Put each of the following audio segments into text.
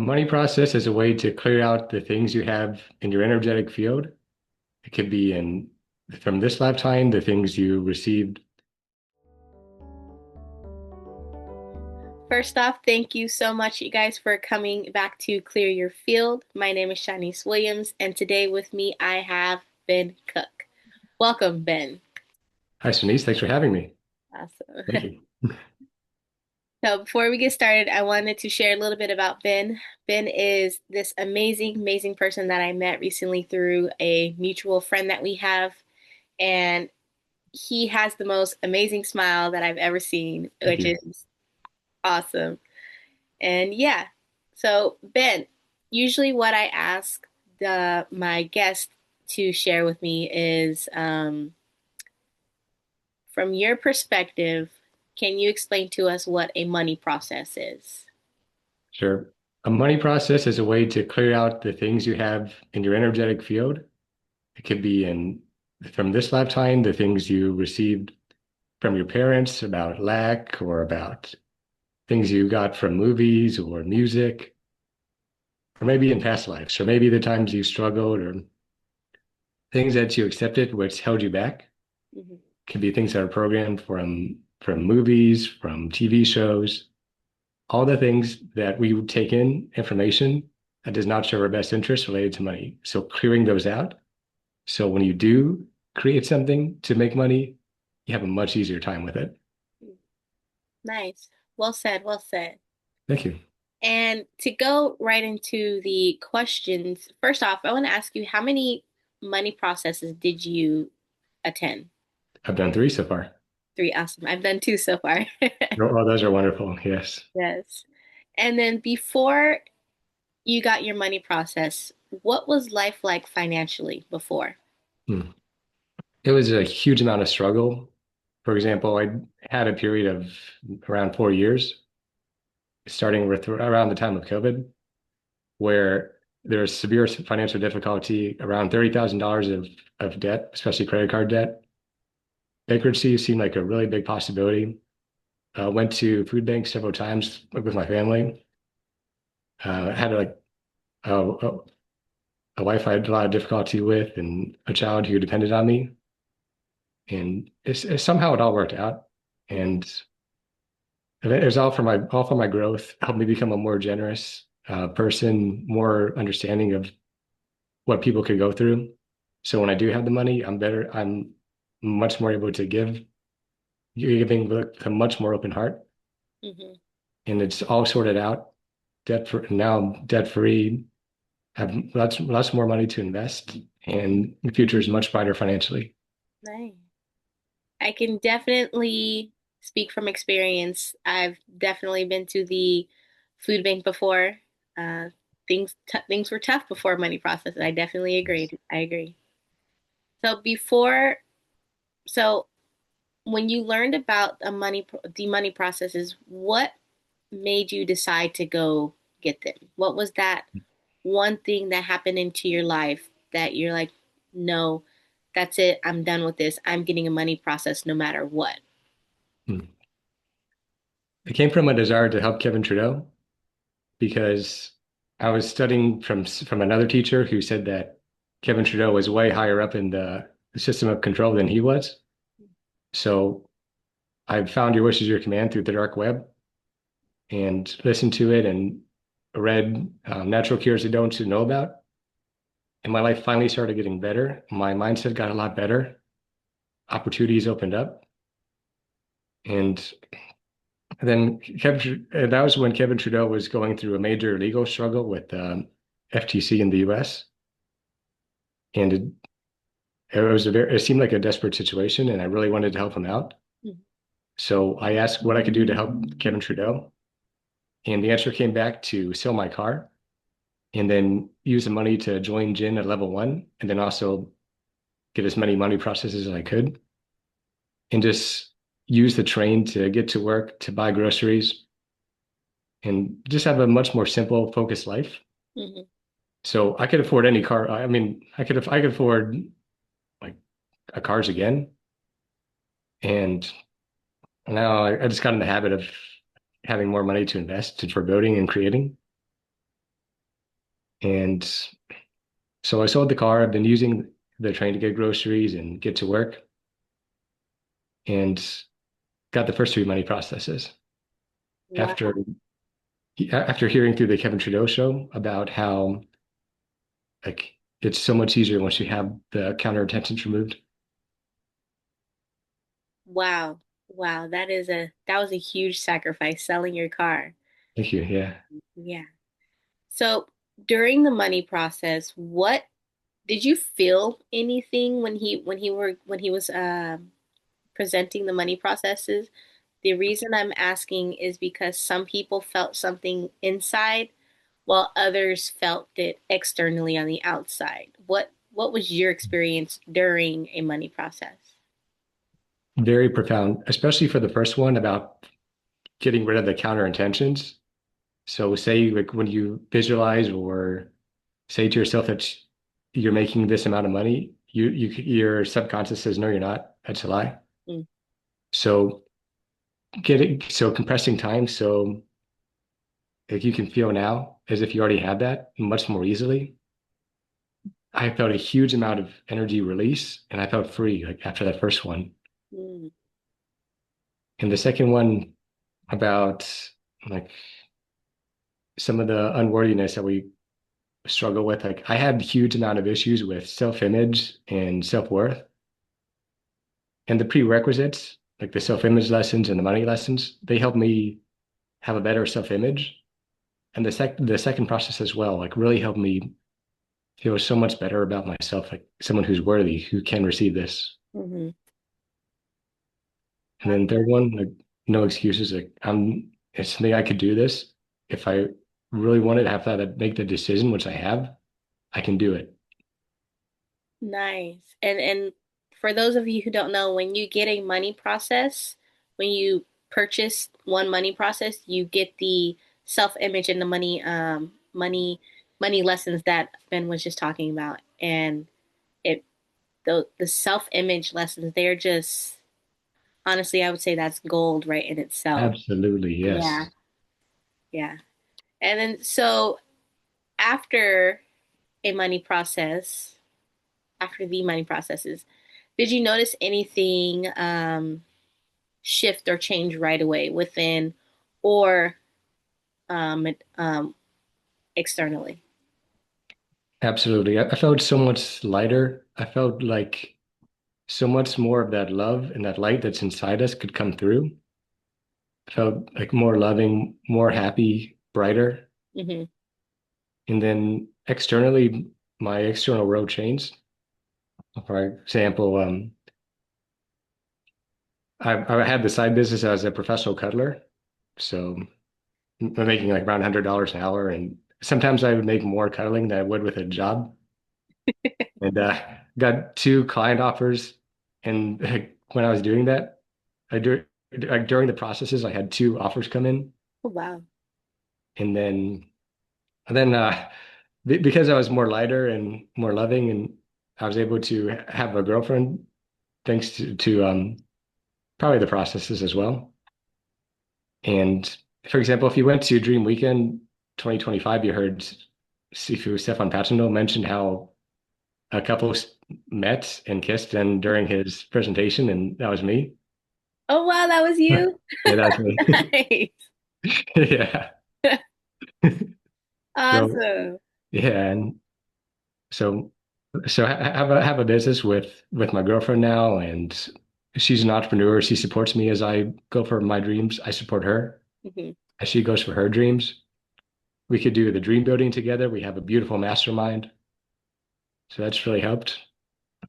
money process is a way to clear out the things you have in your energetic field. It could be from this lifetime, the things you received. First off, thank you so much, you guys, for coming back to Clear Your Field. My name is Shanice Williams, and today with me I have Ben Cook. Welcome, Ben. Hi, Sunise. Thanks for having me. Thank Awesome. you. So, before we get started, I wanted to share a little bit about Ben. Ben is this amazing, amazing person that I met recently through a mutual friend that we have, and he has the most amazing smile that I've ever seen, Thank which you. is awesome. And yeah, so Ben, usually what I ask my guest to share with me is from your perspective, can you explain to us what a money process is? Sure. A money process is a way to clear out the things you have in your energetic field. It could be from this lifetime, the things you received from your parents about lack or about things you got from movies or music, or maybe in past lives, or maybe the times you struggled or things that you accepted which held you back. Mhm. Could be things that are programmed from movies, from TV shows, all the things that we would take in information that does not serve our best interest related to money. So clearing those out. So when you do create something to make money, you have a much easier time with it. Nice. Well said, well said. Thank you. And to go right into the questions, first off, I want to ask you how many money processes did you attend? I've done three so far. Three. Awesome. I've done two so far. Oh, those are wonderful. Yes. Yes. And then before you got your money process, what was life like financially before? Hmm. It was a huge amount of struggle. For example, I had a period of around 4 years, starting with around the time of COVID, where there's severe financial difficulty, around $30,000 of debt, especially credit card debt. Bankruptcy seemed like a really big possibility. Went to food banks several times with my family. Had a, a wife I had a lot of difficulty with and a child who depended on me. And somehow it all worked out. And it was all for my growth, helped me become a more generous person, more understanding of what people could go through. So when I do have the money, I'm better. I'm much more able to give, giving with a much more open heart, Hmm. and it's all sorted out. Debt for now, I'm debt free. Have lots more money to invest, and the future is much brighter financially. Nice. I can definitely speak from experience. I've definitely been to the food bank before. Uh, things were tough before money process. I definitely agreed. I agree. So before, so when you learned about the money processes, what made you decide to go get them? What was that one thing that happened into your life that you're like, no, that's it. I'm done with this. I'm getting a money process no matter what. Hmm. It came from a desire to help Kevin Trudeau because I was studying from another teacher who said that Kevin Trudeau was way higher up in the system of control than he was. So I found Your Wish is Your Command through the dark web and listened to it and read Natural Cures You Don't Know About. And my life finally started getting better. My mindset got a lot better. Opportunities opened up. And that was when Kevin Trudeau was going through a major legal struggle with FTC in the US. And it seemed like a desperate situation, and I really wanted to help him out. Mhm. So I asked what I could do to help Kevin Trudeau. And the answer came back to sell my car and then use the money to join Gin at level one, and then also get as many money processes as I could, and just use the train to get to work, to buy groceries, and just have a much more simple, focused life. Mhm. So I could afford any car. I mean, I could afford like a cars again. And now I just got in the habit of having more money to invest for building and creating. And so I sold the car. I've been using the train to get groceries and get to work, and got the first three money processes Wow. after hearing through the Kevin Trudeau show about how like it's so much easier once you have the counter intentions removed. Wow. Wow. That was a huge sacrifice selling your car. Thank you. Yeah. Yeah. So during the money process, what did you feel anything when he was presenting the money processes? The reason I'm asking is because some people felt something inside while others felt it externally on the outside. What was your experience during a money process? Very profound, especially for the first one about getting rid of the counter intentions. So say like when you visualize or say to yourself that you're making this amount of money, your subconscious says, no, you're not. That's a lie. Mm, So compressing time so like you can feel now as if you already had that much more easily. I felt a huge amount of energy release and I felt free like after that first one. mm, And the second one about like some of the unworthiness that we struggle with, like I had a huge amount of issues with self-image and self-worth. And the prerequisites, like the self-image lessons and the money lessons, they help me have a better self-image. And the second process as well, like really helped me feel so much better about myself, like someone who's worthy, who can receive this. mhm. And then third one, like no excuses. Like it's something I could do this. If I really wanted to have that make the decision, which I have, I can do it. Nice. And for those of you who don't know, when you get a money process, when you purchase one money process, you get the self-image and the money lessons that Ben was just talking about. And it the self-image lessons, they're just honestly, I would say that's gold right in itself. Absolutely, Yeah. yes. Yeah. And then so after a money process, after the money processes, did you notice anything shift or change right away within or externally? Absolutely. I felt so much lighter. I felt like so much more of that love and that light that's inside us could come through. I felt like more loving, more happy, brighter. Hmm. And then externally, my external world changed. For example, I had the side business as a professional cuddler. So I'm making like around $100 an hour. And sometimes I would make more cuddling than I would with a job. And got two client offers. And when I was doing that, I do like during the processes, I had two offers come in. Oh, wow. And then because I was more lighter and more loving, and I was able to have a girlfriend thanks to probably the processes as well. And for example, if you went to Dream Weekend 2025, you heard Sifu Stefan Pachino mention how a couple met and kissed and during his presentation, and that was me. Oh, wow, that was you? Yeah, that was me. Nice. Yeah. So Awesome. yeah, and so have a business with my girlfriend now, and she's an entrepreneur. She supports me as I go for my dreams. I support her Hmm. as she goes for her dreams. We could do the dream building together. We have a beautiful mastermind. So that's really helped.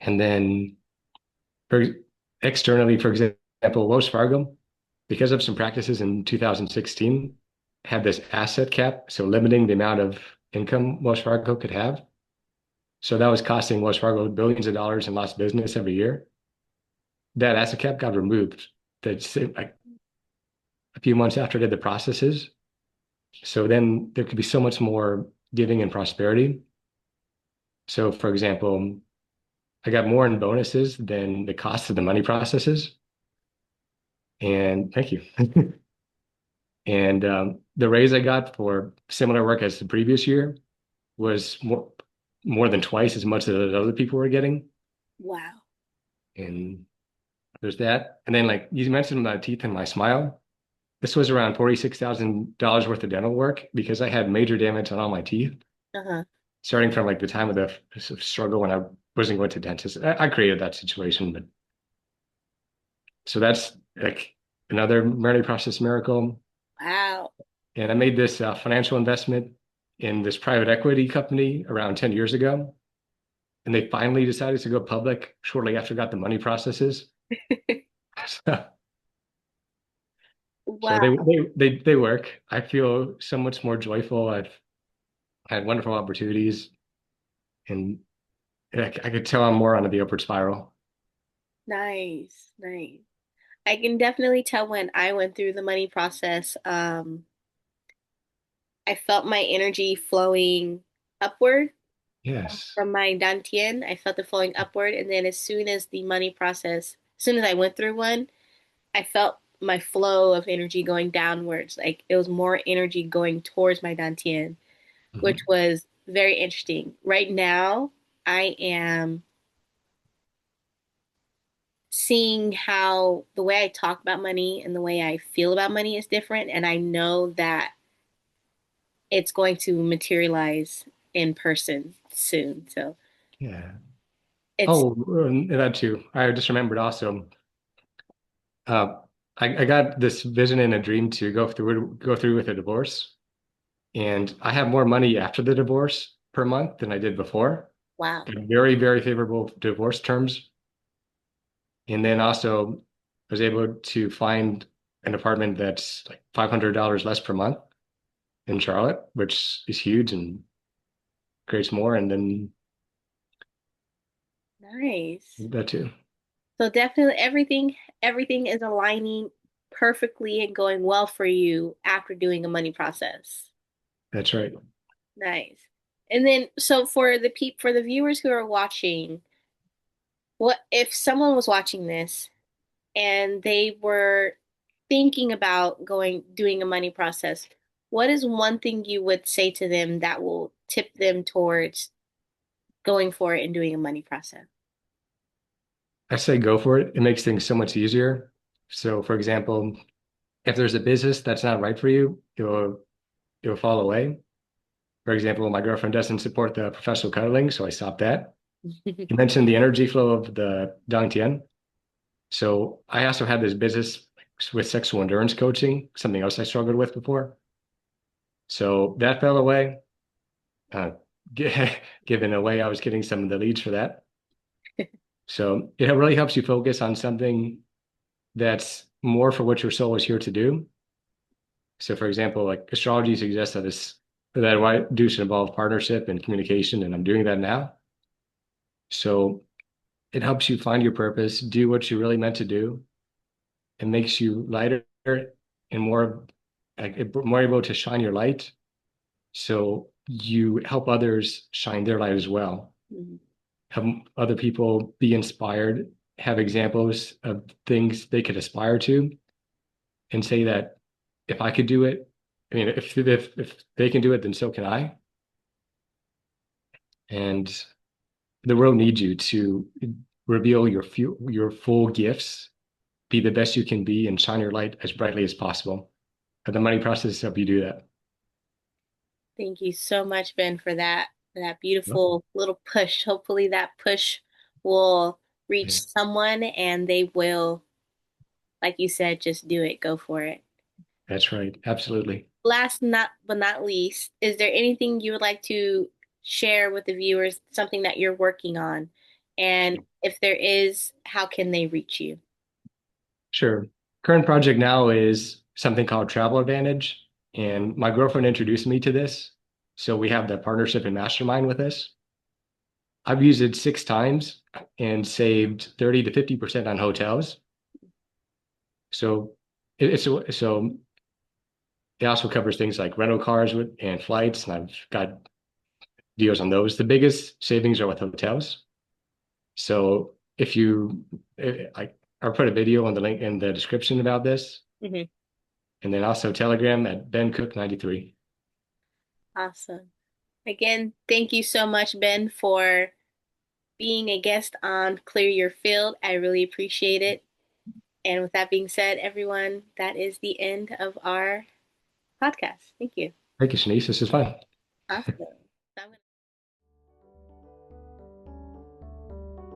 And then for externally, for example, Wells Fargo, because of some practices in 2016, had this asset cap, so limiting the amount of income Wells Fargo could have. So that was costing Wells Fargo billions of dollars in lost business every year. That asset cap got removed. That's like a few months after I did the processes. So then there could be so much more giving and prosperity. So for example, I got more in bonuses than the cost of the money processes. And thank you. And the raise I got for similar work as the previous year was more than twice as much as other people were getting. Wow. And there's that. And then like you mentioned my teeth and my smile. This was around $46,000 worth of dental work because I had major damage on all my teeth, Uh-huh. starting from like the time of the struggle when I wasn't going to dentist. I created that situation, but so that's like another learning process miracle. Wow. And I made this financial investment in this private equity company around 10 years ago. And they finally decided to go public shortly after I got the money processes. So, so Wow. they work. I feel so much more joyful. I've had wonderful opportunities, and I could tell I'm more on the upward spiral. Nice. Nice. I can definitely tell when I went through the money process, I felt my energy flowing upward Yes. from my dantian. I felt it flowing upward, and then as soon as the money process, as soon as I went through one, I felt my flow of energy going downwards. Like it was more energy going towards my dantian, which Mhm. was very interesting. Right now, I am seeing how the way I talk about money and the way I feel about money is different, and I know that it's going to materialize in person soon. So Yeah. it's Oh, and that too. I just remembered also. Uh, I got this vision and a dream to go through with a divorce, and I have more money after the divorce per month than I did before. wow. Got very, very favorable divorce terms, and then also I was able to find an apartment that's like $500 less per month in Charlotte, which is huge and creates more. And then Nice. that too. So definitely everything is aligning perfectly and going well for you after doing a money process. That's right. Nice. And then so for the viewers who are watching, what if someone was watching this and they were thinking about going doing a money process, what is one thing you would say to them that will tip them towards going for it and doing a money process? I say go for it. It makes things so much easier. So, for example, if there's a business that's not right for you, it'll fall away. For example, my girlfriend doesn't support the professional cuddling, so I stopped that. You mentioned the energy flow of the Dantian. So I also had this business with sexual endurance coaching, something else I struggled with before. So that fell away. Uh, given away, I was getting some of the leads for that. So it really helps you focus on something that's more for what your soul is here to do. So, for example, like astrology suggests that what I do should involve partnership and communication, and I'm doing that now. So it helps you find your purpose, do what you really meant to do. It makes you lighter and more able to shine your light. So you help others shine their light as well. Mhm. Help other people be inspired, have examples of things they could aspire to, and say that if I could do it, I mean, if they can do it, then so can I. And the world needs you to reveal your full gifts, be the best you can be, and shine your light as brightly as possible. And the money process help you do that. Thank you so much, Ben, for that Yep. beautiful little push. Hopefully that push will reach Yeah, someone and they will, like you said, just do it. Go for it. that's right. Absolutely. Last not but not least, is there anything you would like to share with the viewers, something that you're working on? And if there is, how can they reach you? Sure. Current project now is something called Travel Advantage. And my girlfriend introduced me to this. So we have the partnership and mastermind with this. I've used it 6 times and saved 30 to 50% on hotels. So so it also covers things like rental cars and flights, and I've got deals on those. The biggest savings are with hotels. So if you, I'll put a video on the link in the description about this, Hmm. and then also Telegram at Ben Cook 93. Awesome. Again, thank you so much, Ben, for being a guest on Clear Your Field. I really appreciate it. And with that being said, everyone, that is the end of our podcast. Thank you. Thank you, Shanice. This is fun. Awesome.